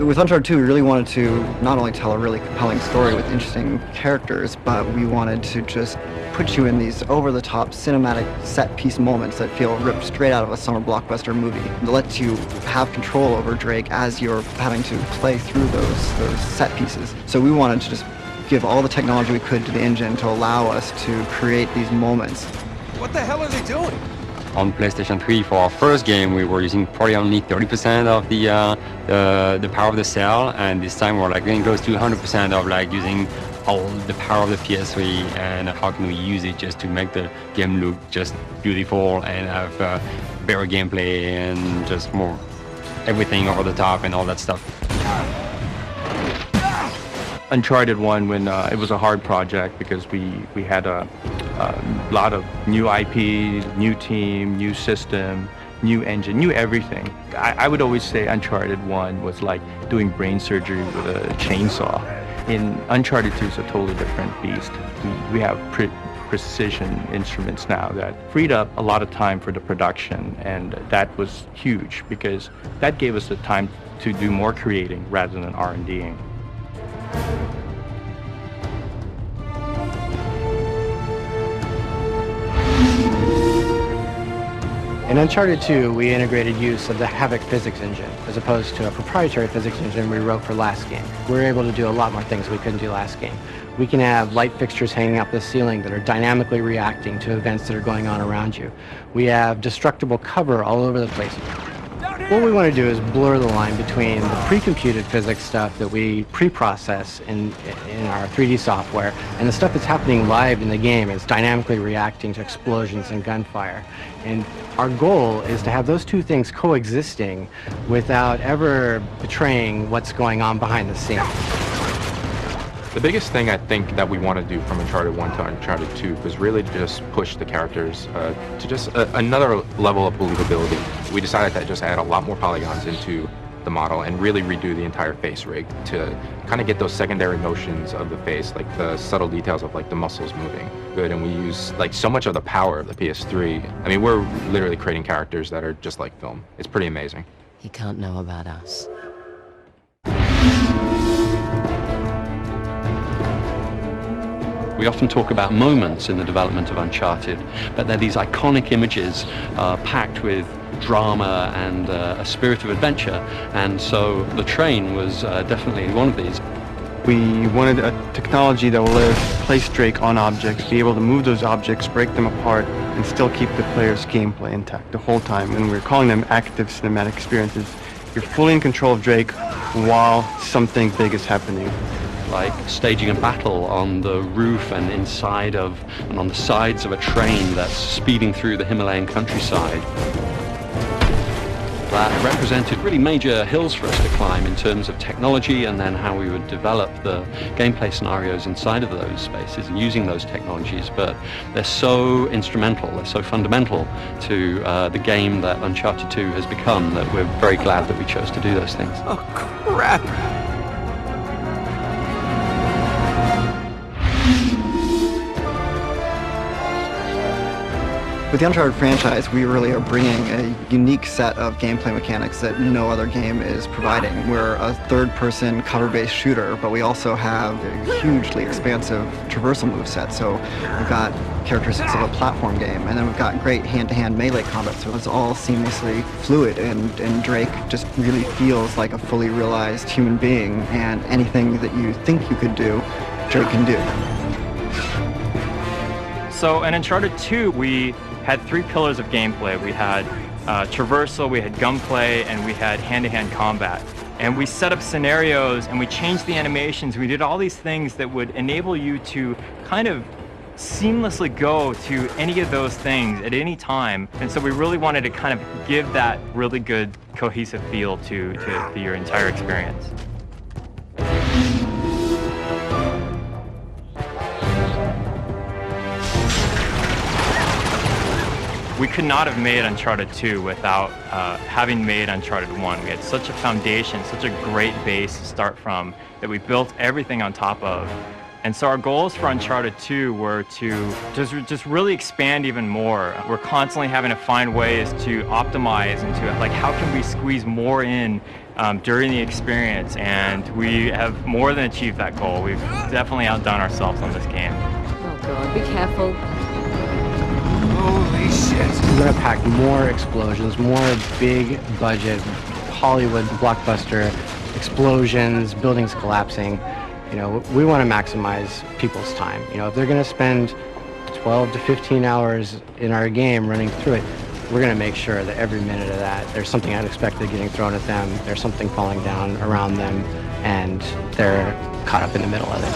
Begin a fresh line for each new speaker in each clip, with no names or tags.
With Uncharted 2, we really wanted to not only tell a really compelling story with interesting characters, but we wanted to just put you in these over-the-top cinematic set-piece moments that feel ripped straight out of a summer blockbuster movie. That lets you have control over Drake as you're having to play through those set pieces. So we wanted to just give all the technology we could to the engine to allow us to create these moments.
What the hell are they doing?
On PlayStation 3, for our first game, we were using probably only 30% of the power of the cell, and this time we're like getting close to 100% of like using all the power of the PS3, and how can we use it just to make the game look just beautiful and have better gameplay and just more everything over the top and all that stuff.
Uncharted 1, when it was a hard project because we had a lot of new IP, new team, new system, new engine, new everything. I would always say Uncharted 1 was like doing brain surgery with a chainsaw. In Uncharted 2 is a totally different beast. We have precision instruments now that freed up a lot of time for the production, and that was huge because that gave us the time to do more creating rather than R&Ding.
In Uncharted 2, we integrated use of the Havoc physics engine, as opposed to a proprietary physics engine we wrote for last game. We're able to do a lot more things we couldn't do last game. We can have light fixtures hanging up the ceiling that are dynamically reacting to events that are going on around you. We have destructible cover all over the place. What we want to do is blur the line between the pre-computed physics stuff that we pre-process in our 3D software and the stuff that's happening live in the game. It's dynamically reacting to explosions and gunfire. And our goal is to have those two things coexisting without ever betraying what's going on behind the scenes.
The biggest thing I think that we want to do from Uncharted 1 to Uncharted 2 was really just push the characters to just another level of believability. We decided to just add a lot more polygons into the model and really redo the entire face rig to kind of get those secondary motions of the face, like the subtle details of like the muscles moving good. And we use like so much of the power of the PS3. I mean, we're literally creating characters that are just like film. It's pretty amazing.
He can't know about us.
We often talk about moments in the development of Uncharted, but they're these iconic images packed with drama and a spirit of adventure, and so the train was definitely one of these.
We wanted a technology that will let us place Drake on objects, be able to move those objects, break them apart, and still keep the player's gameplay intact the whole time, and we're calling them active cinematic experiences. You're fully in control of Drake while something big is happening.
Like staging a battle on the roof and inside of and on the sides of a train that's speeding through the Himalayan countryside. That represented really major hills for us to climb in terms of technology, and then how we would develop the gameplay scenarios inside of those spaces and using those technologies. But they're so instrumental, they're so fundamental to the game that Uncharted 2 has become that we're very glad that we chose to do those things.
Oh, crap!
With the Uncharted franchise, we really are bringing a unique set of gameplay mechanics that no other game is providing. We're a third-person cover-based shooter, but we also have a hugely expansive traversal moveset. So we've got characteristics of a platform game, and then we've got great hand-to-hand melee combat, so it's all seamlessly fluid, and Drake just really feels like a fully realized human being, and anything that you think you could do, Drake can do.
So in Uncharted 2, we had three pillars of gameplay. We had traversal, we had gunplay, and we had hand-to-hand combat. And we set up scenarios, and we changed the animations. We did all these things that would enable you to kind of seamlessly go to any of those things at any time. And so we really wanted to kind of give that really good cohesive feel to your entire experience. We could not have made Uncharted 2 without having made Uncharted 1. We had such a foundation, such a great base to start from that we built everything on top of. And so our goals for Uncharted 2 were to just really expand even more. We're constantly having to find ways to optimize into it, like how can we squeeze more in during the experience, and we have more than achieved that goal. We've definitely outdone ourselves on this game.
Oh God, be careful.
Holy shit.
We're going to pack more explosions, more big budget Hollywood blockbuster explosions, buildings collapsing. You know, we want to maximize people's time. You know, if they're going to spend 12 to 15 hours in our game running through it, we're going to make sure that every minute of that, there's something unexpected getting thrown at them, there's something falling down around them, and they're caught up in the middle of it.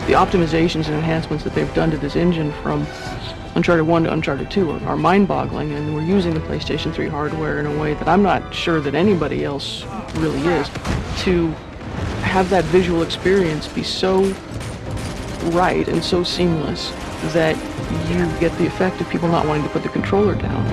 The optimizations and enhancements that they've done to this engine from Uncharted 1 to Uncharted 2 are mind-boggling, and we're using the PlayStation 3 hardware in a way that I'm not sure that anybody else really is, to have that visual experience be so right and so seamless that you get the effect of people not wanting to put the controller down.